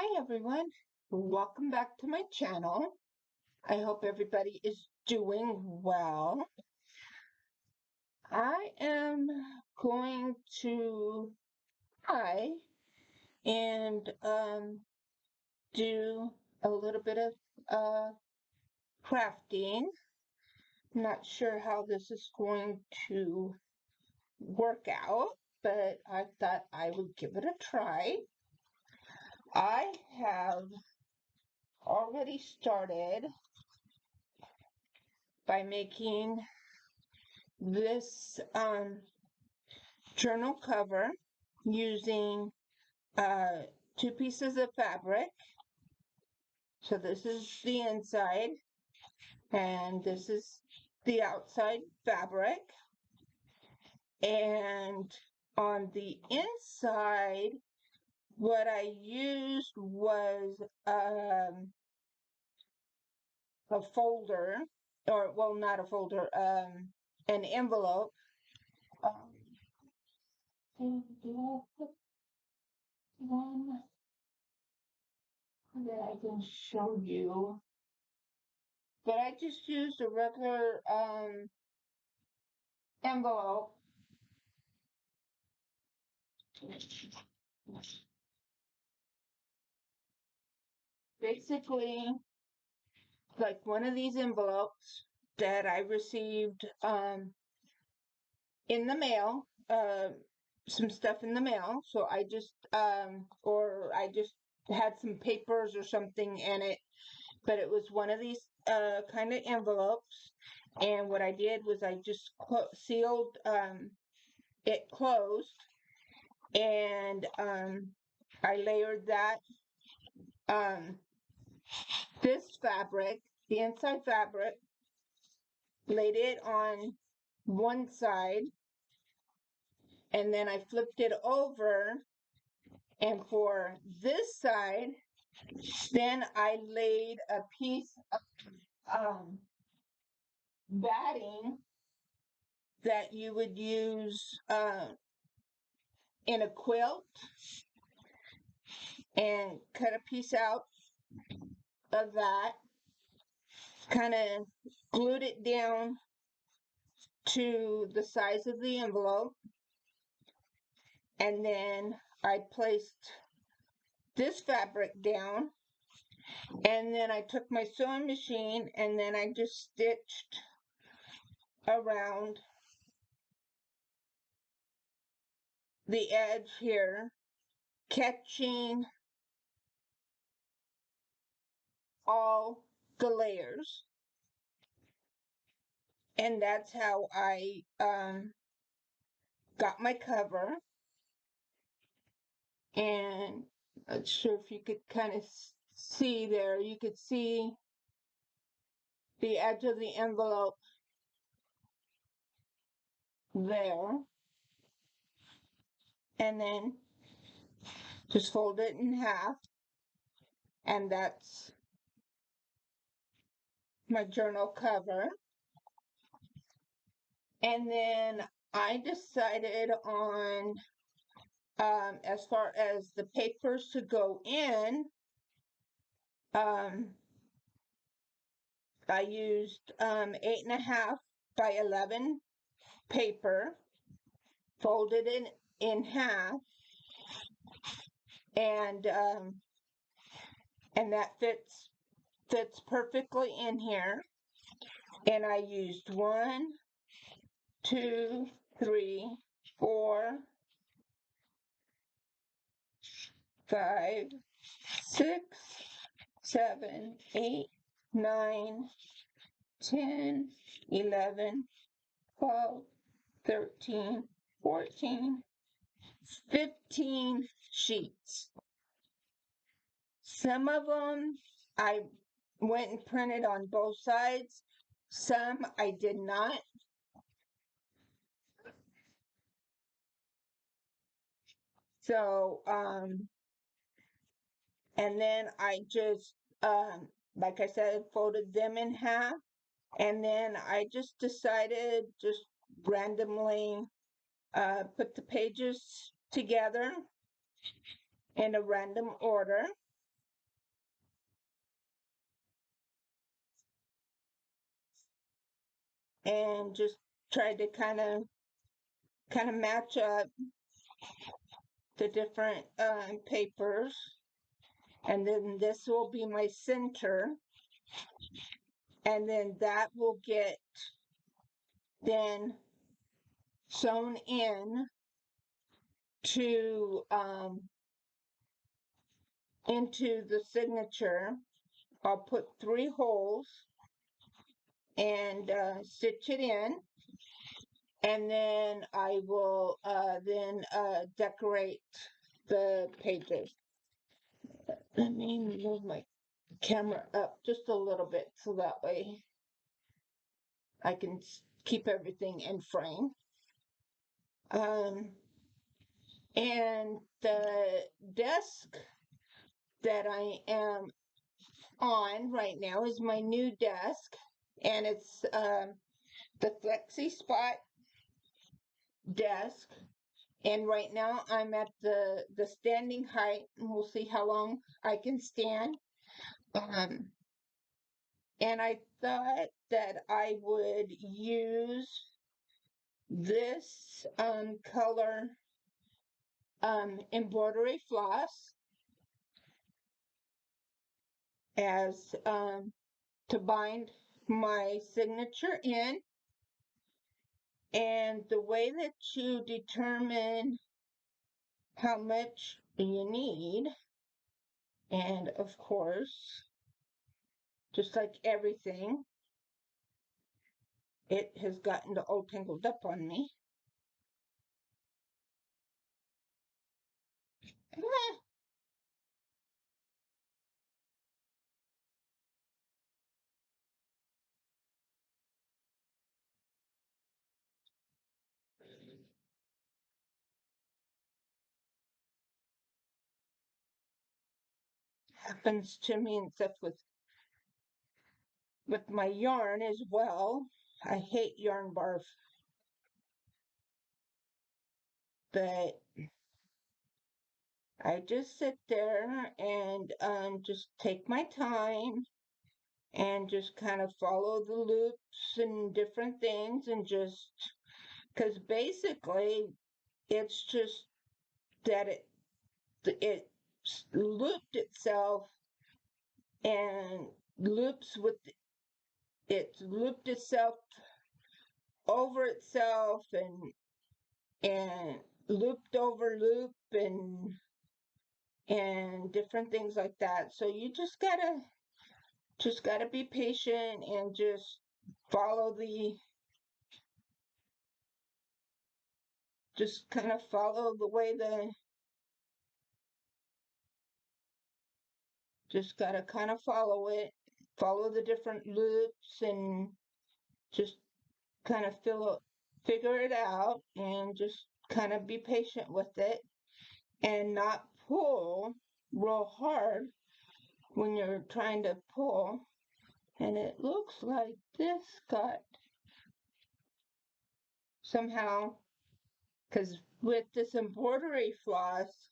Hi everyone, welcome back to my channel. I hope everybody is doing well. I am going to try and do a little bit of crafting. Not sure how this is going to work out, but I thought I would give it a try. I have already started by making this journal cover using two pieces of fabric. So this is the inside and this is the outside fabric. And on the inside, what I used was a folder, or well, not a folder, an envelope. And one that I can show you. But I just used a regular envelope. Basically, like one of these envelopes that I received in the mail, some stuff in the mail. So I just, or I just had some papers or something in it, but it was one of these kind of envelopes. And what I did was I just sealed it closed, and I layered that this fabric, the inside fabric, laid it on one side, and then I flipped it over, and for this side, then I laid a piece of batting that you would use in a quilt, and cut a piece out of that, kind of glued it down to the size of the envelope, and then I placed this fabric down, and then I took my sewing machine and then I just stitched around the edge here, catching all the layers. And that's how I got my cover. And I'm not sure if you could kind of see there, you could see the edge of the envelope there. And then just fold it in half, and that's my journal cover. And then I decided on, as far as the papers to go in, I used 8.5 by 11 paper, folded it in half, and that fits perfectly in here. And I used 1, 2, 3, 4, 5, 6, 7, 8, 9, 10, 11, 12, 13, 14, 15 sheets. Some of them I went and printed on both sides. Some I did not. So, and then I just, like I said, folded them in half. And then I just decided, just randomly, put the pages together in a random order. and just try to kind of match up the different papers. And then this will be my center, and then that will get then sewn in to into the signature. I'll put 3 holes and stitch it in, and then I will then decorate the pages. Let me move my camera up just a little bit so that way I can keep everything in frame. And the desk that I am on right now is my new desk, and it's the Flexi Spot desk. And right now I'm at the standing height, and we'll see how long I can stand. And I thought that I would use this color embroidery floss as to bind my signature in. And the way that you determine how much you need, and of course, just like everything, it has gotten all tangled up on me. Happens to me and stuff with my yarn as well. I hate yarn barf, but I just sit there and just take my time and just kind of follow the loops and different things, and just because basically it's just that it looped itself and loops with it's looped itself over itself and looped over loop and different things like that. So you just gotta be patient and just follow the just kind of follow the way just gotta kind of follow it, follow the different loops, and just kind of figure it out, and just kind of be patient with it and not pull real hard when you're trying to pull. And it looks like this got somehow, because with this embroidery floss,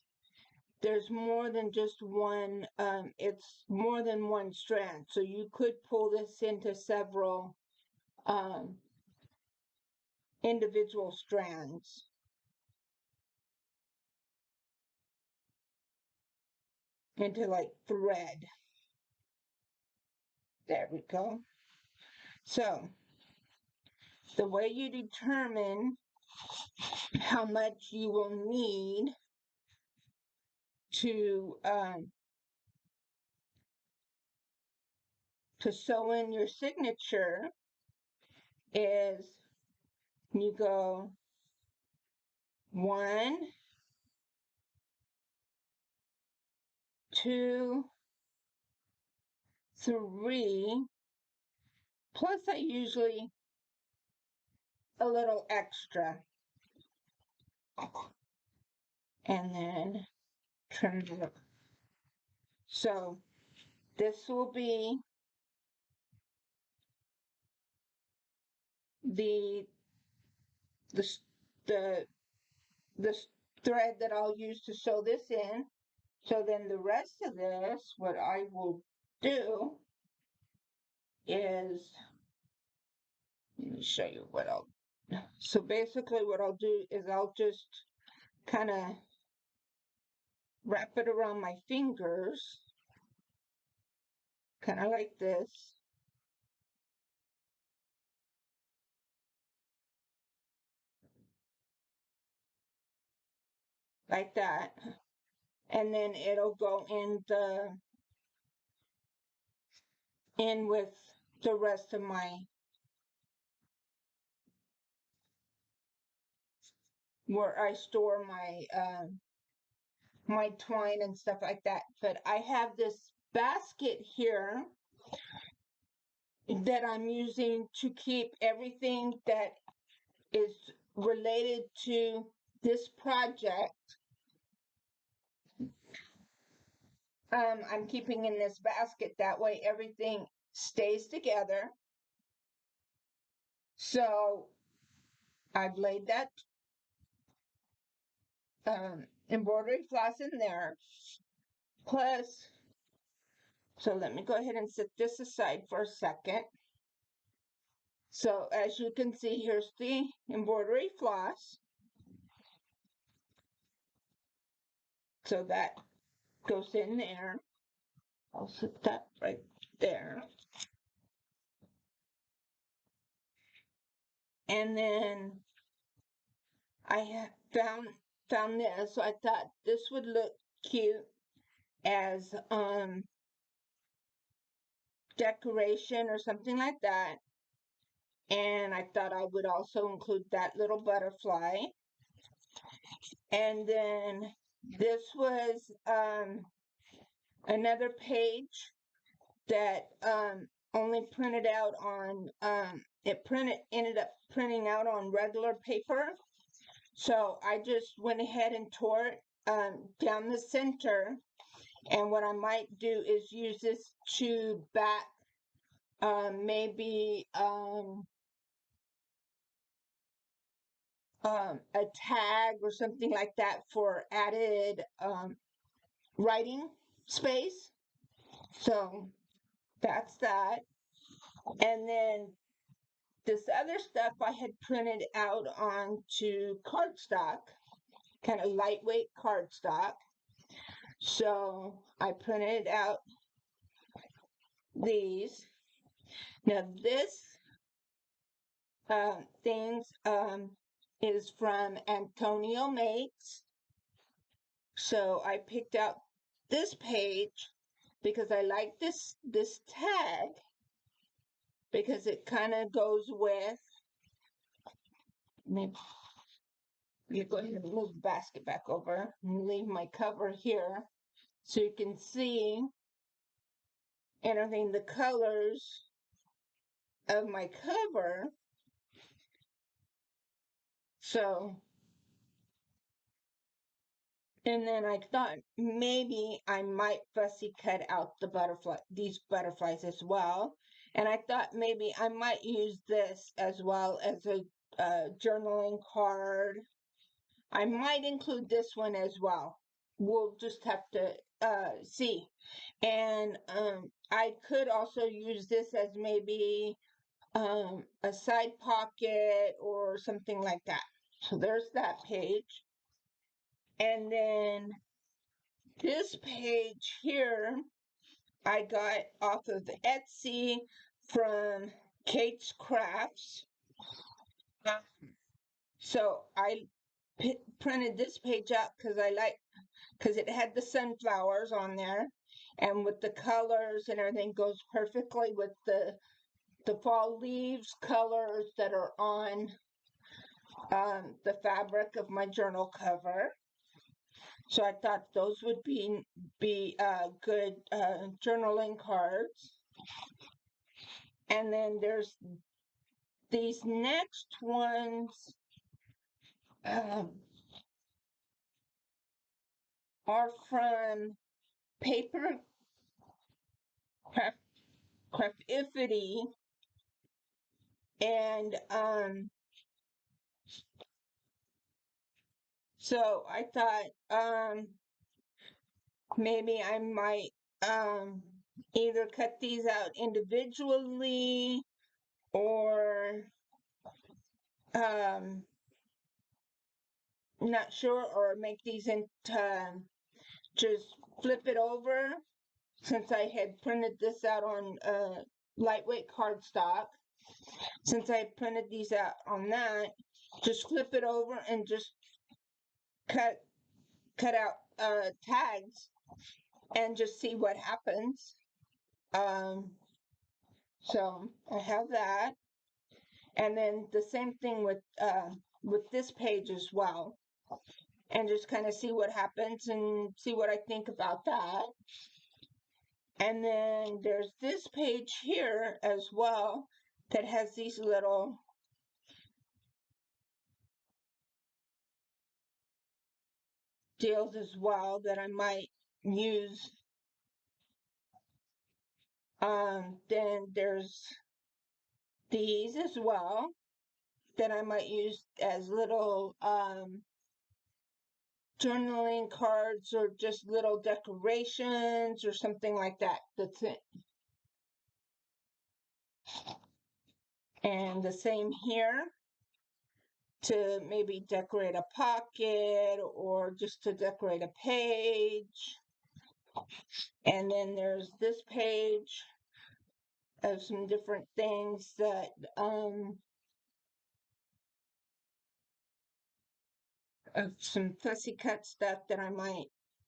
there's more than just one, it's more than one strand. So you could pull this into several um, individual strands. Into like thread. There we go. So the way you determine how much you will need to sew in your signature is you go 1, 2, 3, plus I usually a little extra, and then trim it up. So this will be the the the the thread that I'll use to sew this in. So then the rest of this, what I will do is, let me me show you what I'll. So basically, what I'll do is I'll just kind of wrap it around my fingers, kind of like this. Like that. And then it'll go in with the rest of my, where I store my twine and stuff like that. But I have this basket here that I'm using to keep everything that is related to this project. I'm keeping in this basket, that way everything stays together. So I've laid that embroidery floss in there. Plus, so let me go ahead and set this aside for a second. So as you can see, here's the embroidery floss. So that goes in there. I'll set that right there. And then I found this, so I thought this would look cute as decoration or something like that. And I thought I would also include that little butterfly. And then this was another page that only printed out on ended up printing out on regular paper. So I just went ahead and tore it down the center. And what I might do is use this to back maybe a tag or something like that for added writing space. So that's that. And then this other stuff I had printed out onto cardstock, kind of lightweight cardstock. So I printed out these. Now this things is from Antonio Makes. So I picked out this page because I like this tag because it kind of goes with. Maybe you go ahead and move the basket back over and leave my cover here so you can see anything, the colors of my cover. So, and then I thought maybe I might fussy cut out these butterflies as well. And I thought maybe I might use this as well as a journaling card. I might include this one as well. We'll just have to see. And I could also use this as maybe a side pocket or something like that. So there's that page. And then this page here, I got off of Etsy from Kate's Crafts. So I printed this page out because it had the sunflowers on there, and with the colors and everything goes perfectly with the fall leaves colors that are on the fabric of my journal cover. So I thought those would be good journaling cards. And then there's these next ones are from Paper Craftifity, and so I thought maybe I might either cut these out individually or um, not sure, or make these into, just flip it over, since I had printed this out on lightweight cardstock. Since I printed these out on that, just flip it over and just cut out tags and just see what happens. Um, so I have that, and then the same thing with this page as well, and just kind of see what happens and see what I think about that. And then there's this page here as well that has these little deals as well that I might use. Then there's these as well that I might use as little journaling cards, or just little decorations or something like that. That's it. And the same here, to maybe decorate a pocket or just to decorate a page. And then there's this page of some different things that of some fussy cut stuff that I might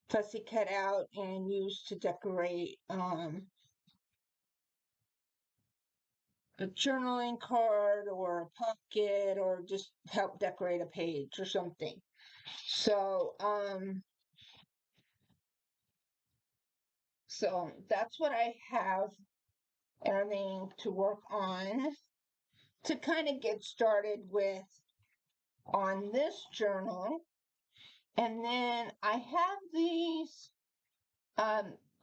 fussy cut out and use to decorate a journaling card or a pocket, or just help decorate a page or something. So that's what I have everything to work on to kind of get started with on this journal. And then I have these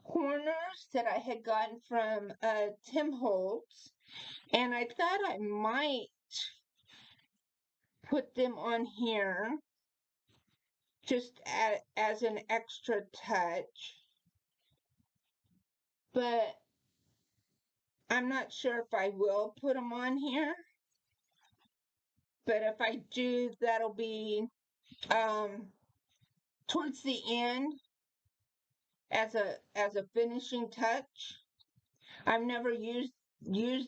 corners that I had gotten from Tim Holtz, and I thought I might put them on here just as an extra touch, but I'm not sure if I will put them on here. But if I do, that'll be towards the end as a finishing touch. I've never used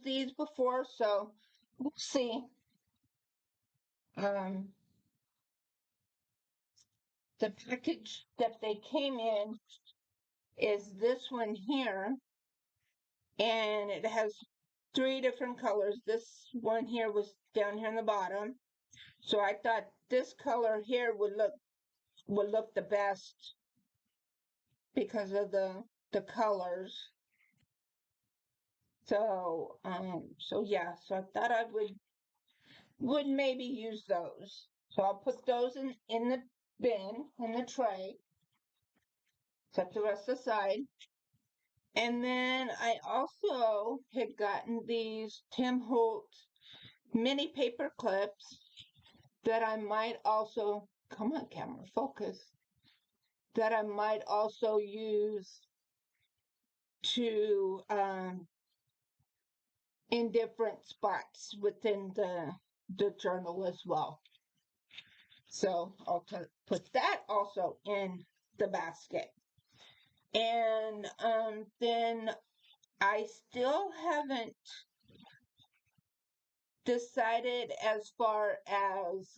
these before, so we'll see. The package that they came in is this one here, and it has 3 different colors. This one here was down here in the bottom, so I thought this color here would look the best because of the colors. So yeah, so I thought I would maybe use those. So I'll put those in the bin, in the tray, set the rest aside. And then I also had gotten these Tim Holtz mini paper clips that I might also, come on camera, focus, that I might also use to in different spots within the journal as well. So I'll put that also in the basket. And then I still haven't decided as far as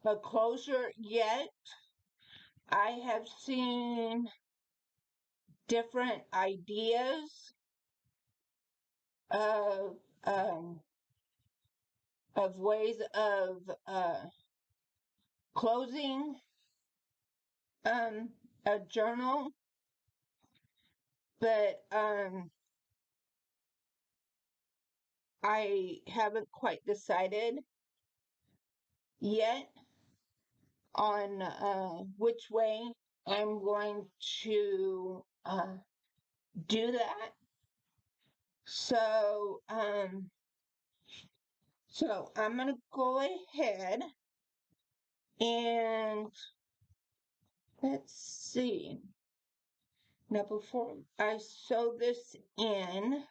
a closure yet. I have seen different ideas of ways of closing a journal, but I haven't quite decided yet on which way I'm going to do that. So I'm gonna go ahead and let's see. Now before I sew this in,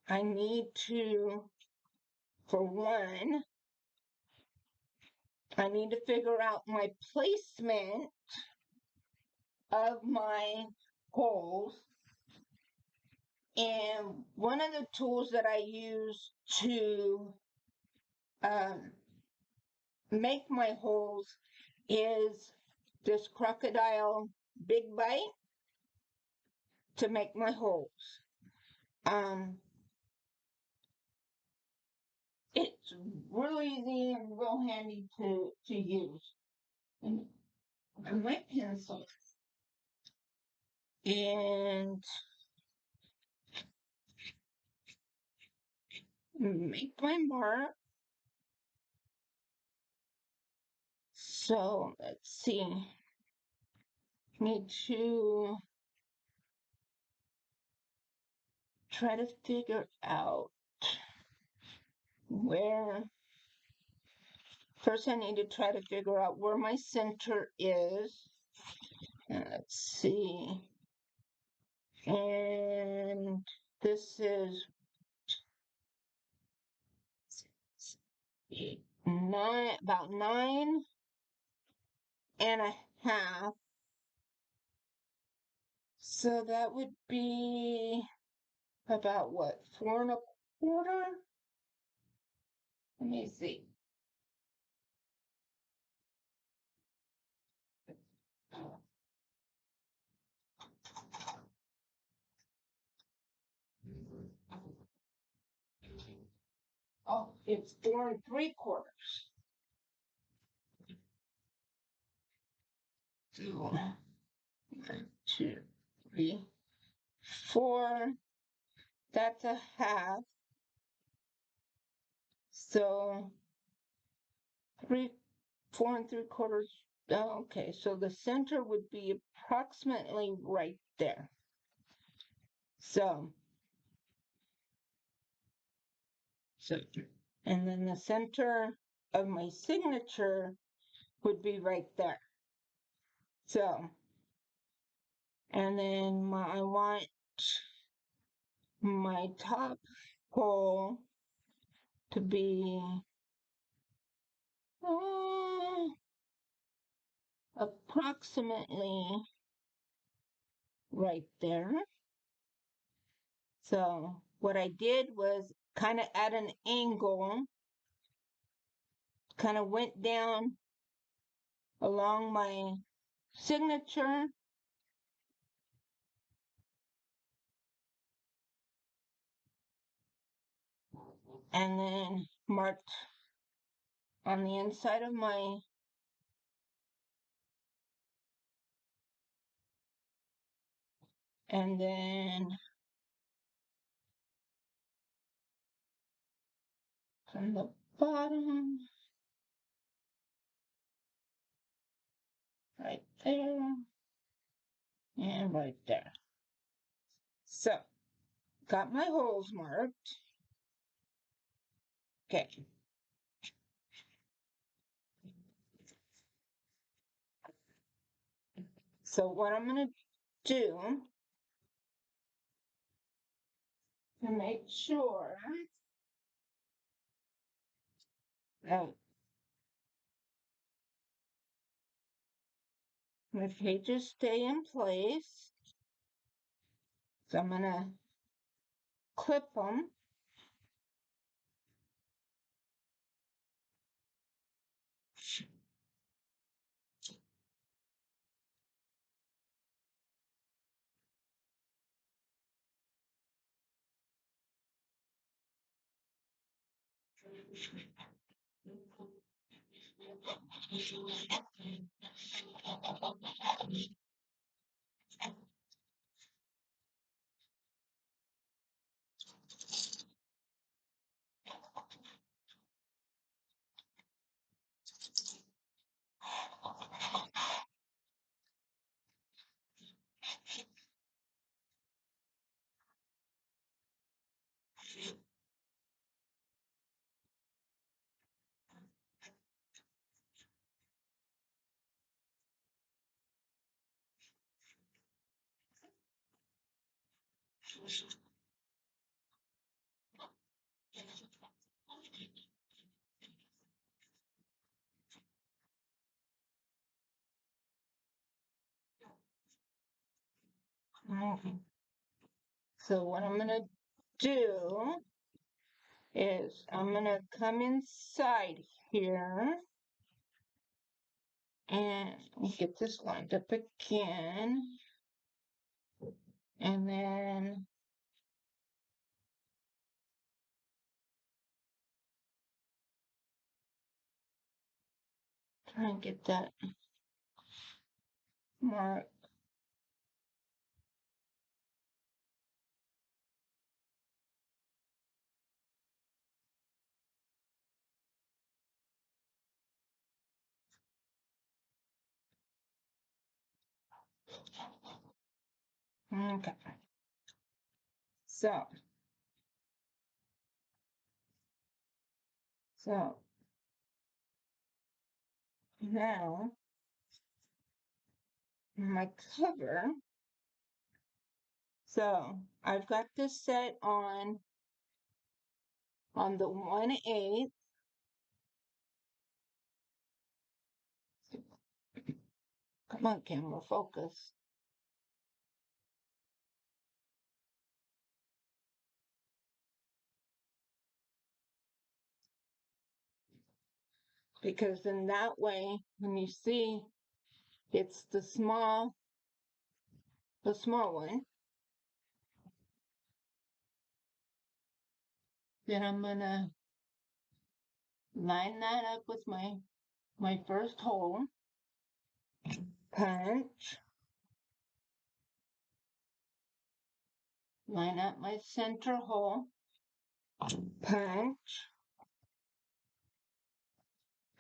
I need to, for one, I need to figure out my placement of my holes. And one of the tools that I use to um, make my holes is this crocodile big bite to make my holes. It's really easy and real handy to use. And my pencil and make my mark. So let's see. Need to try to figure out where. First, I need to try to figure out where my center is. Let's see. And this is about 9.5. So that would be about what, 4.25? Let me see. Oh, it's 4.75. So 1, 2, 3, 4. That's a half. So 4.75. Oh, okay, so the center would be approximately right there. So, and then the center of my signature would be right there. So, and then I want my top hole to be approximately right there. So what I did was kind of at an angle, kind of went down along my signature and then marked on the inside of my and then from the bottom right there and right there. So got my holes marked. Okay. So what I'm going to do to make sure that my pages stay in place, so I'm going to clip them. Okay. So what I'm gonna do is I'm gonna come inside here and get this lined up again. And then try and get that mark. Okay. So, so now my cover. So I've got this set on the 1/8. Come on, camera, focus. Because in that way, when you see it's the small one, then I'm gonna line that up with my first hole, punch, line up my center hole, punch,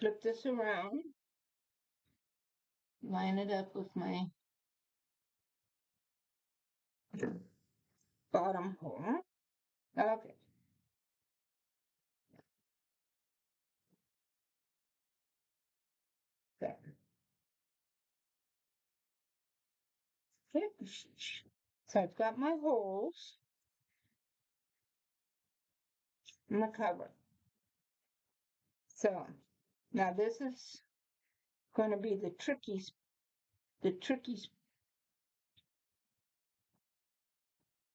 flip this around, line it up with my bottom hole. Okay. There. Okay. So I've got my holes in the cover. So now this is going to be the tricky.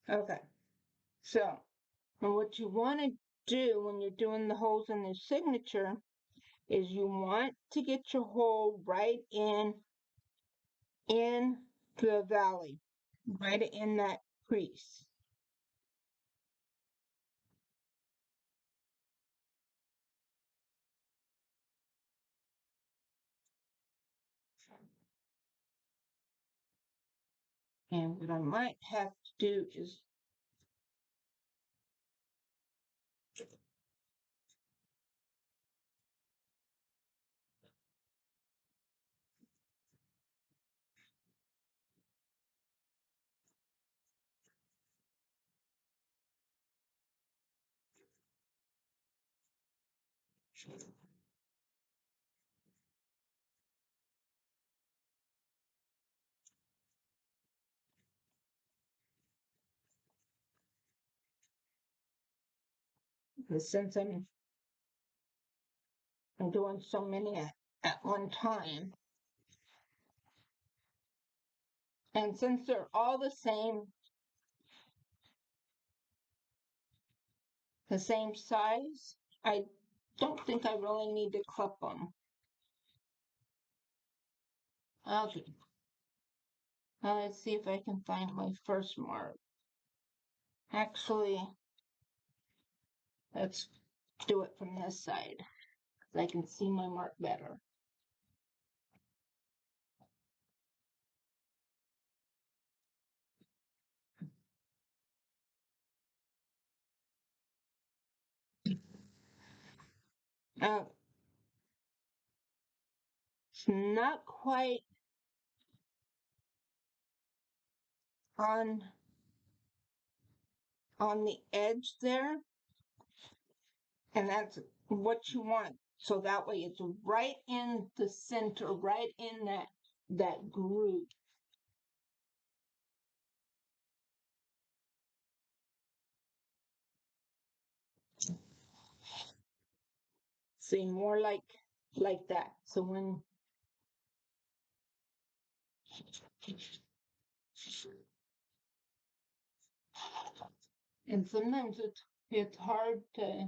Okay. So and what you want to do when you're doing the holes in the signature is you want to get your hole right in the valley, right in that crease. And what I might have to do is because since I'm doing so many at one time, and since they're all the same size, I don't think I really need to clip them. Okay. Now let's see if I can find my first mark. Actually, let's do it from this side, so I can see my mark better. Uh, it's not quite on the edge there, and that's what you want. So that way it's right in the center, right in that groove. See, more like that. So when And sometimes it's hard to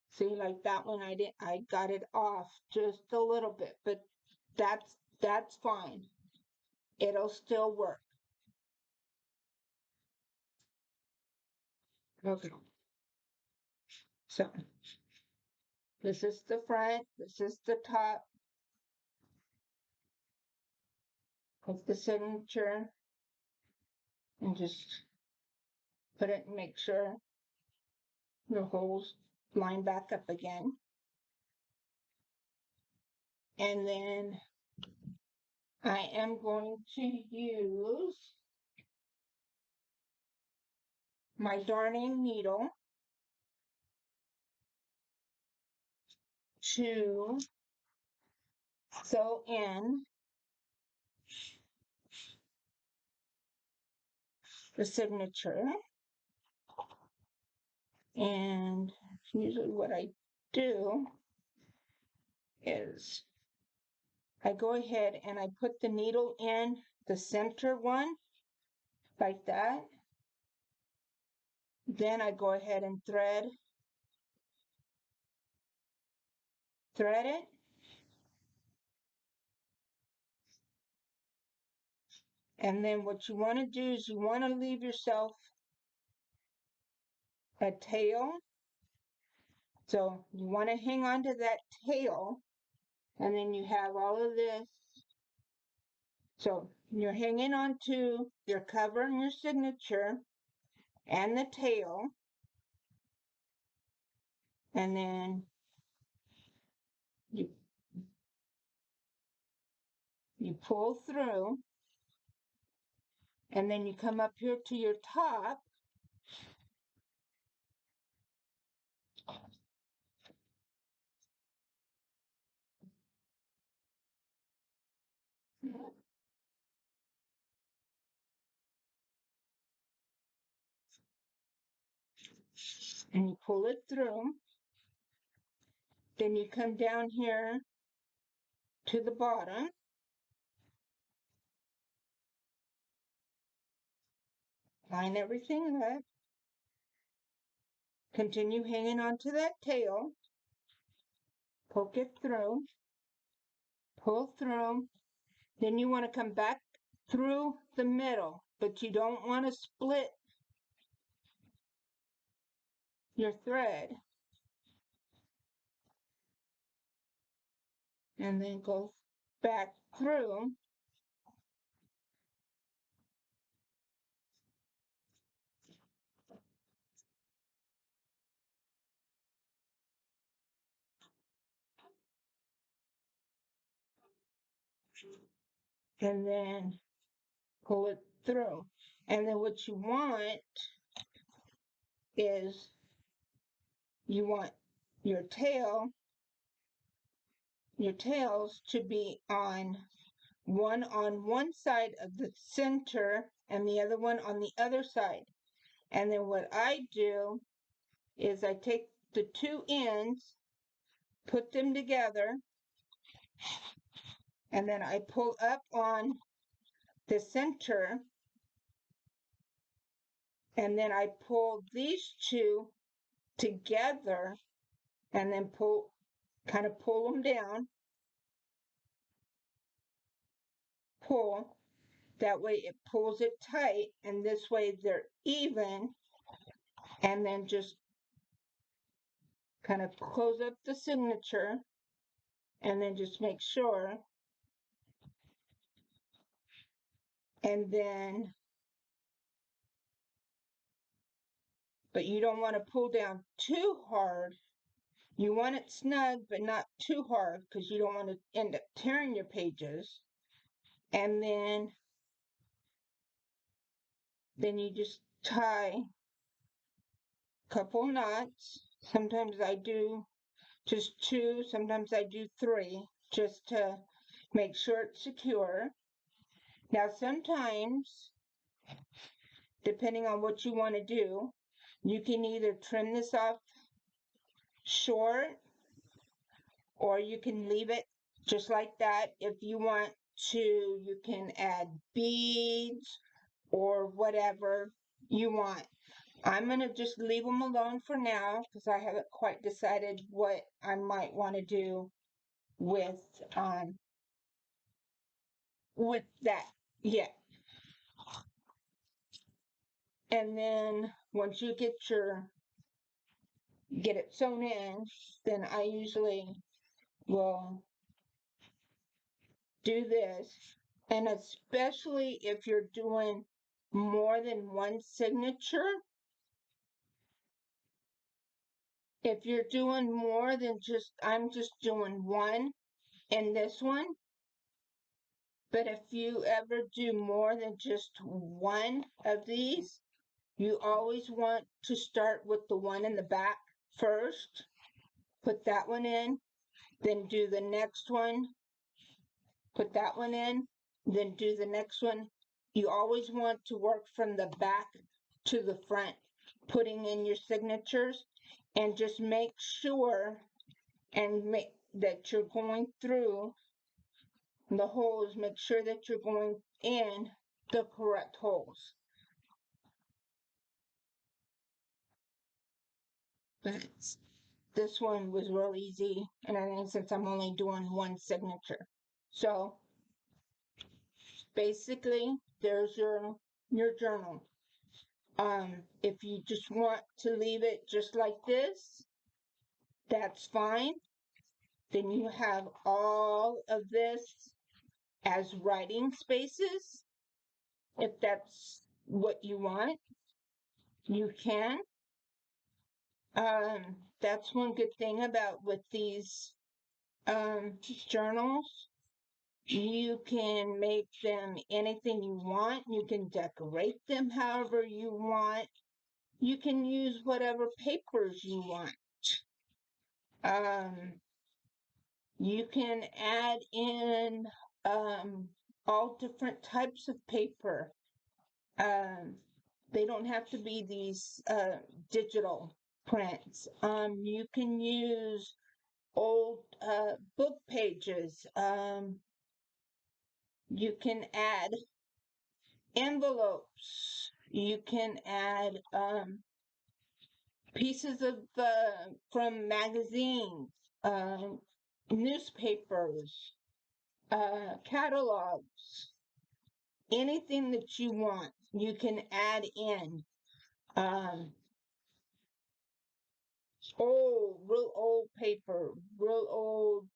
see, like that one I got it off just a little bit, but that's fine. It'll still work. Okay. So this is the front, this is the top of the signature, and just put it and make sure the holes line back up again. And then I am going to use my darning needle to sew in the signature. And usually what I do is I go ahead and I put the needle in the center one like that. Then I go ahead and thread it. And then what you want to do is you want to leave yourself a tail. So you want to hang on to that tail, and then you have all of this. So you're hanging on to your cover and your signature and the tail, and then you pull through, and then you come up here to your top, and you pull it through. Then you come down here to the bottom, line everything up, continue hanging on to that tail, poke it through, pull through. Then you want to come back through the middle, but you don't want to split your thread. And then go back through. And then pull it through. And then what you want is you want your tails to be on one side of the center and the other one on the other side. And then what I do is I take the two ends, put them together, and then I pull up on the center, and then I pull these two together, and then kind of pull them down, pull. That way it pulls it tight, and this way they're even, and then just kind of close up the signature, and then just make sure. And then, but you don't want to pull down too hard. You want it snug, but not too hard, because you don't want to end up tearing your pages. And then you just tie a couple knots. Sometimes I do just two, sometimes I do three, just to make sure it's secure. Now, sometimes, depending on what you want to do, you can either trim this off short, or you can leave it just like that if you want you can add beads or whatever you want. I'm going to just leave them alone for now because I haven't quite decided what I might want to do with um with that yet. And then once you get it sewn in, then I usually will do this. And especially if you're doing more than one signature, if you're doing more than I'm just doing one in this one, but if you ever do more than just one of these, you always want to start with the one in the back first, put that one in, then do the next one, put that one in, then do the next one. You always want to work from the back to the front, putting in your signatures, and just make sure and make that you're going through the holes, make sure that you're going in the correct holes. But this one was real easy, and I think since I'm only doing one signature. So basically, there's your journal. If you just want to leave it just like this, that's fine. Then you have all of this as writing spaces. If that's what you want, you can. That's one good thing about with these journals. You can make them anything you want. You can decorate them however you want. You can use whatever papers you want. Um, you can add in all different types of paper. Um, they don't have to be these digital prints. You can use old book pages. You can add envelopes. You can add pieces of from magazines, newspapers, catalogs, anything that you want, you can add in. Um, real old paper, real old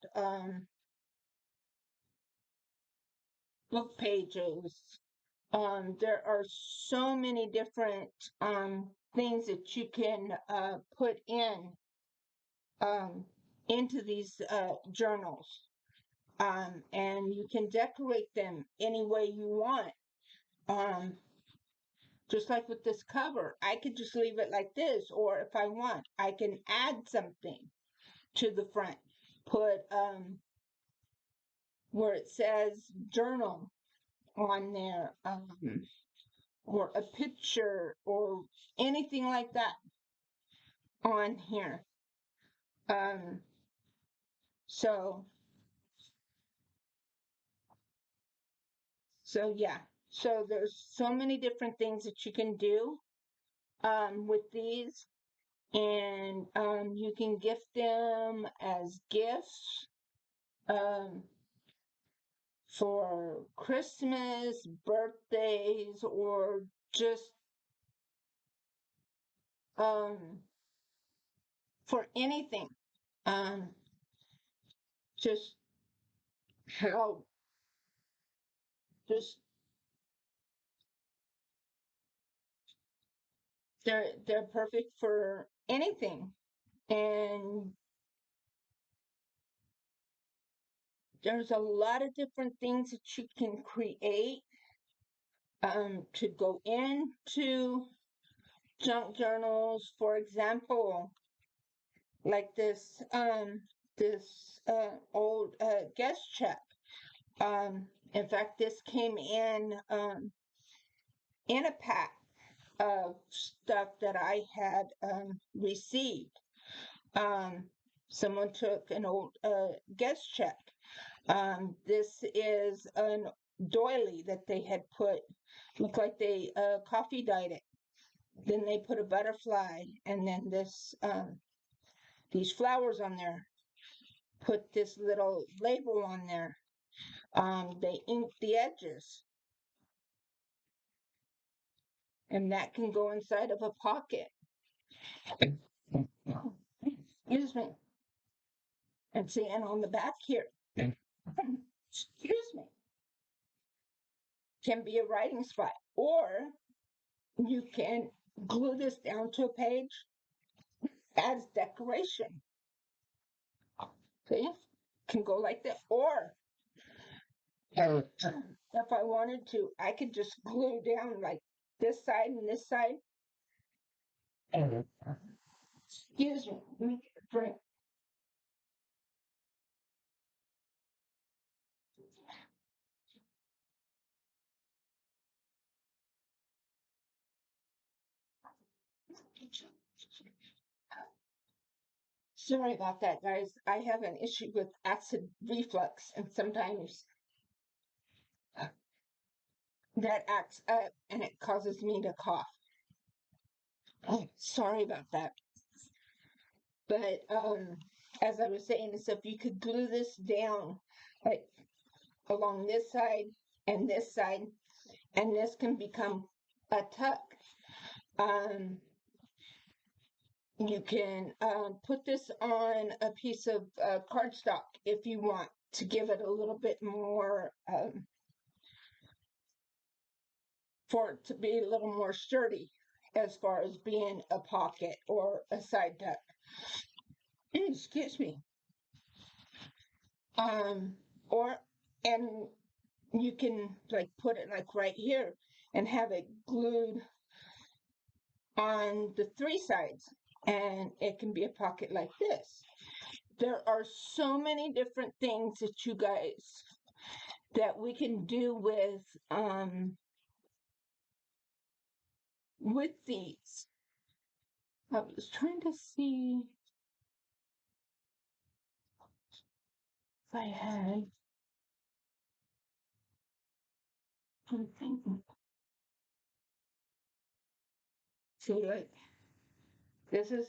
book pages. There are so many different things that you can put um, into these journals. And you can decorate them any way you want. Um, just like with this cover, I could just leave it like this, or if I want, I can add something to the front. Put where it says journal on there, or a picture, or anything like that on here. Um, so yeah. So there's so many different things that you can do with these, and you can gift them as gifts um, for Christmas, birthdays, or just um, for anything. Um, just how just they're perfect for anything, and there's a lot of different things that you can create to go into junk journals. For example, like this old guest check. In fact, this came in a pack of stuff that I had received. Um, Someone took an old guest check. This is an doily that they had put, looked like they coffee dyed it. Then they put a butterfly and then these flowers on there. Put this little label on there. They inked the edges, and that can go inside of a pocket. Excuse me. And see, and on the back here, excuse me, can be a writing spot. Or you can glue this down to a page as decoration. See? Can go like that. Or if I wanted to, I could just glue down like this side and this side. Excuse me. Let me get a drink. Sorry about that, guys. I have an issue with acid reflux, and sometimes that acts up and it causes me to cough. Oh, sorry about that. But as I was saying, is if you could glue this down, like along this side, and this can become a tuck. Um, you can put this on a piece of cardstock if you want to give it a little bit more, for it to be a little more sturdy as far as being a pocket or a side tuck. Excuse me. Or, and you can like put it like right here and have it glued on the three sides, and it can be a pocket like this. There are so many different things that you guys that we can do with these. I was trying to see if I had something. See, like this is,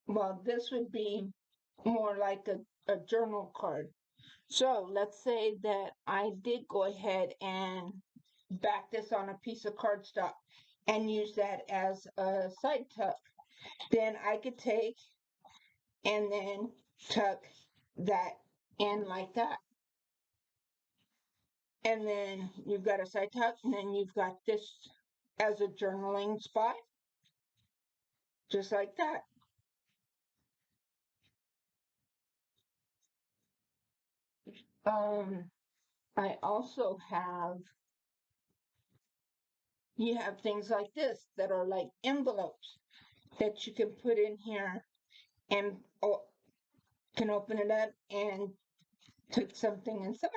well, this would be more like a journal card. So let's say that I did go ahead and back this on a piece of cardstock and use that as a side tuck. Then I could take and then tuck that in like that. And then you've got a side tuck, and then you've got this as a journaling spot, just like that. I also have, you have things like this that are like envelopes that you can put in here and can open it up and put something inside.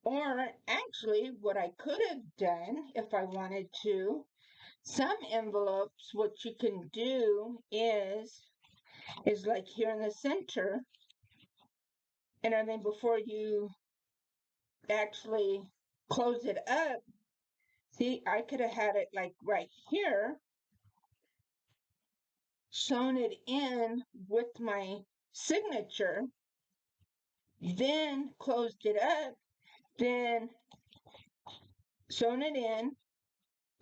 Or actually, what I could have done if I wanted to, some envelopes, what you can do is like here in the center, and then before you actually close it up, see, I could have had it like right here, sewn it in with my signature, then closed it up, then sewn it in,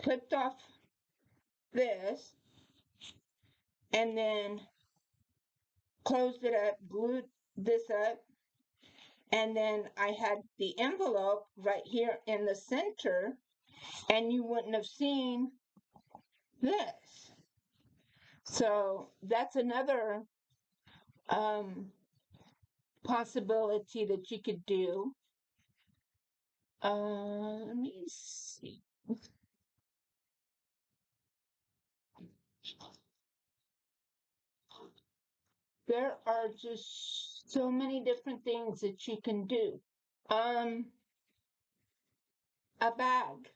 clipped off this, and then closed it up, glued this up, and then I had the envelope right here in the center, and you wouldn't have seen this. So that's another possibility that you could do. Let me see. There are just so many different things that you can do. Um, a bag.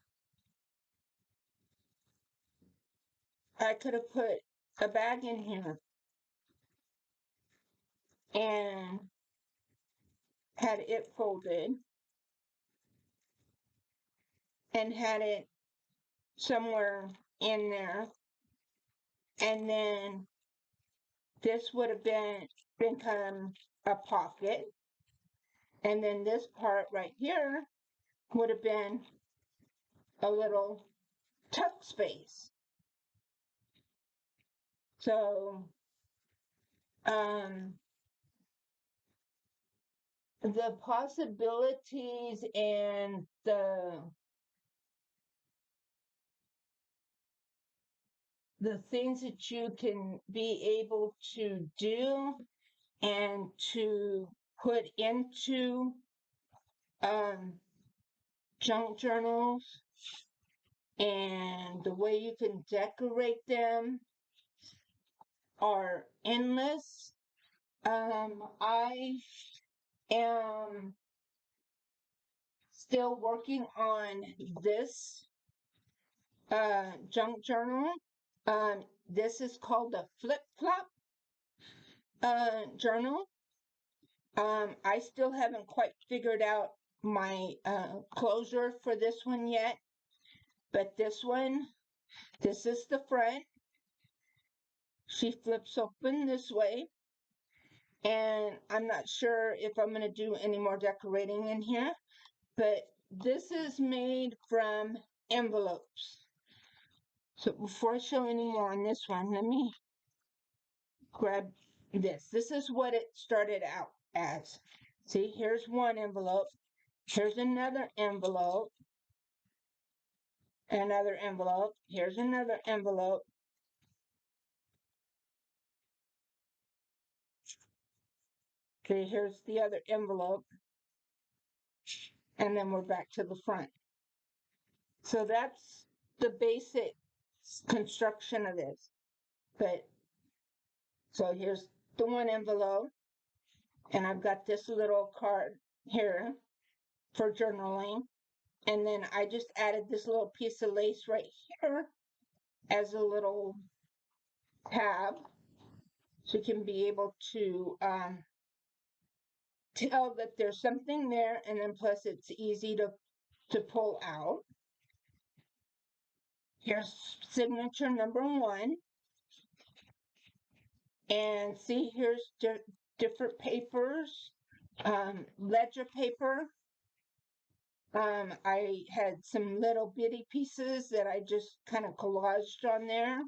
I could have put a bag in here and had it folded and had it somewhere in there. And then this would have become a pocket. And then this part right here would have been a little tuck space. So the possibilities and the things that you can be able to do and to put into junk journals and the way you can decorate them are endless. I am still working on this junk journal. This is called a flip-flop journal. I still haven't quite figured out my closure for this one yet, but this is the front. She flips open this way, and I'm not sure if I'm going to do any more decorating in here, but this is made from envelopes. So before I show any more on this one, let me grab this. This is what it started out as. See, here's one envelope. Here's another envelope. Another envelope. Here's another envelope. Okay, here's the other envelope. And then we're back to the front. So that's the basic construction of this. But so here's the one envelope, and I've got this little card here for journaling. And then I just added this little piece of lace right here as a little tab, so you can be able to tell that there's something there, and then plus it's easy to pull out. Here's signature number 1. And see, here's different papers, ledger paper. I had some little bitty pieces that I just kind of collaged on there.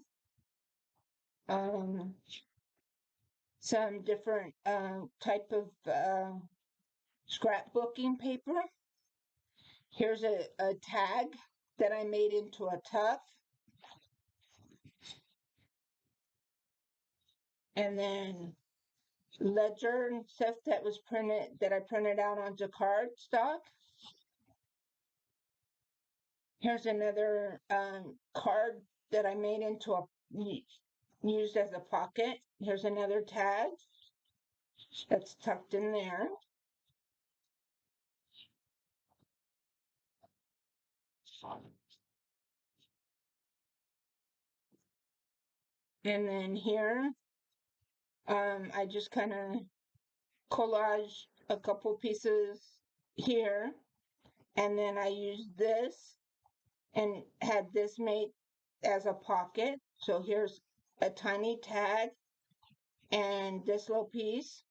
Some different type of scrapbooking paper. Here's a tag that I made into a tuck. And then ledger and stuff that I printed out onto cardstock. Here's another card that I made into used as a pocket. Here's another tag that's tucked in there. And then here, I just kind of collaged a couple pieces here. And then I used this and had this made as a pocket. So here's a tiny tag and this little piece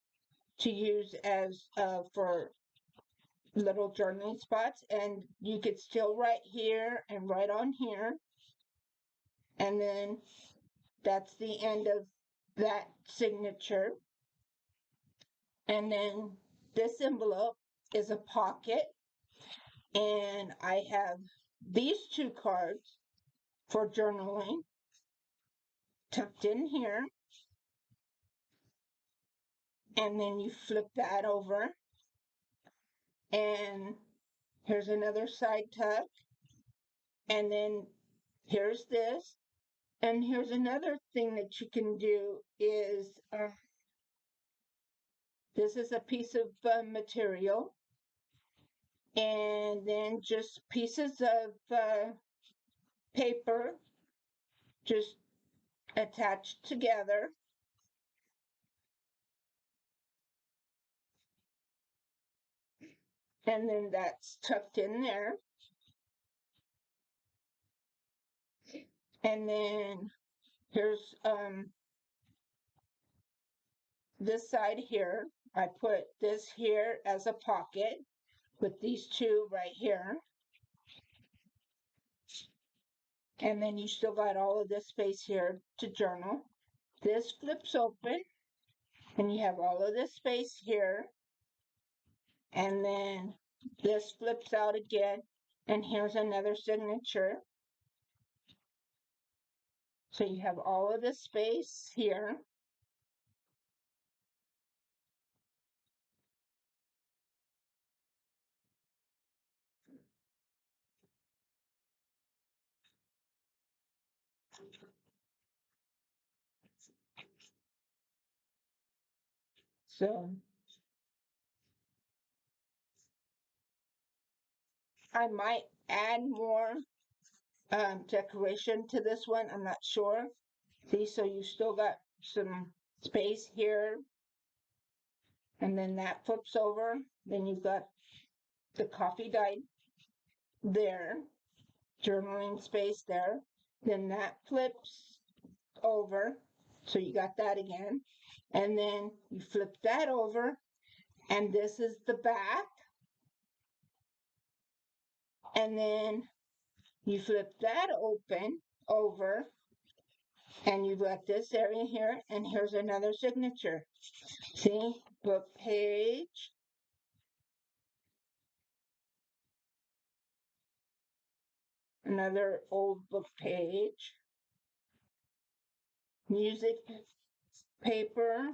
to use as for little journaling spots. And you could still write here and write on here. And then that's the end of that signature. And then this envelope is a pocket. And I have these 2 cards for journaling tucked in here. And then you flip that over. And here's another side tuck. And then here's this. And here's another thing that you can do is this is a piece of material. And then just pieces of paper just attached together. And then that's tucked in there. And then here's this side here. I put this here as a pocket with these two right here. And then you still got all of this space here to journal. This flips open and you have all of this space here. And then this flips out again. And here's another signature. So you have all of this space here. So I might add more decoration to this one. I'm not sure. See, so you still got some space here. And then that flips over. Then you've got the coffee dyed there. Journaling space there. Then that flips over. So you got that again. And then you flip that over. And this is the back. And then you flip that open over. And you've got this area here. And here's another signature. See? Book page. Another old book page. Music paper.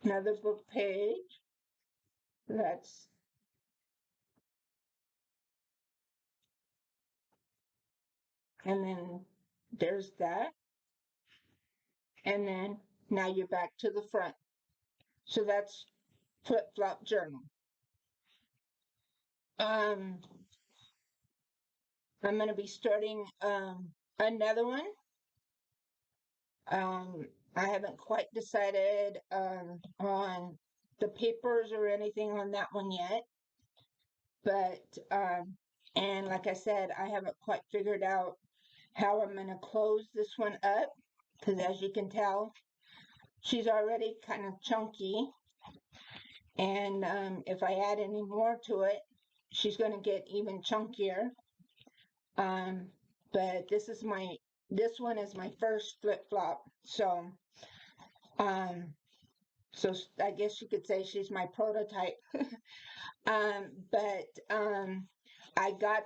Another book page. That's and then there's that. And then now you're back to the front. So that's flip flop journal. I'm going to be starting another one. I haven't quite decided on the papers or anything on that one yet. But and like I said, I haven't quite figured out how I'm going to close this one up, because as you can tell, she's already kind of chunky. And if I add any more to it, she's going to get even chunkier. But this one is my first flip flop. So, so I guess you could say she's my prototype. But I got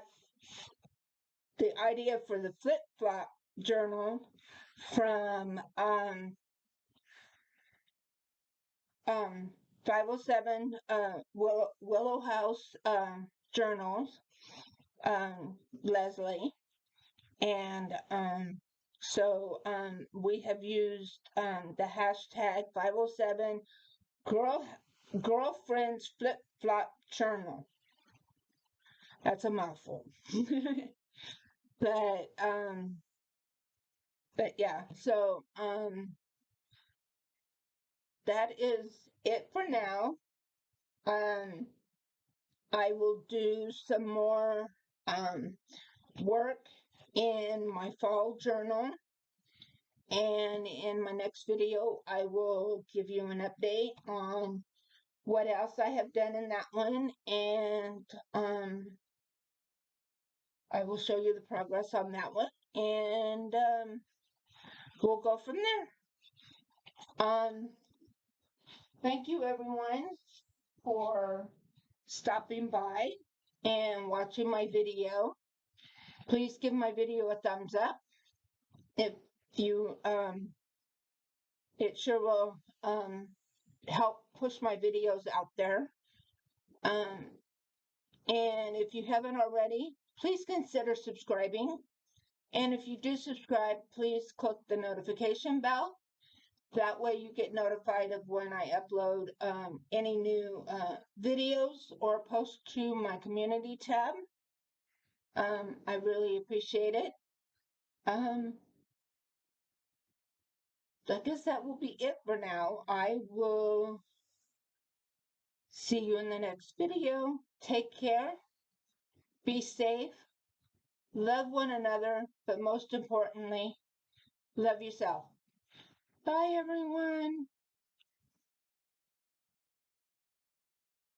the idea for the flip flop journal from 507 Willow House journals, Leslie. And so we have used the hashtag 507 girlfriends flip flop journal. That's a mouthful. but yeah, so that is it for now. I will do some more work in my fall journal, and in my next video I will give you an update on what else I have done in that one, and I will show you the progress on that one, and we'll go from there. Thank you everyone for stopping by and watching my video. Please give my video a thumbs up. If you, it sure will help push my videos out there. And if you haven't already, please consider subscribing. And if you do subscribe, please click the notification bell. That way you get notified of when I upload any new videos or post to my community tab. I really appreciate it. I guess that will be it for now. I will See you in the next video. Take care. Be safe. Love one another, but most importantly, love yourself. Bye, everyone.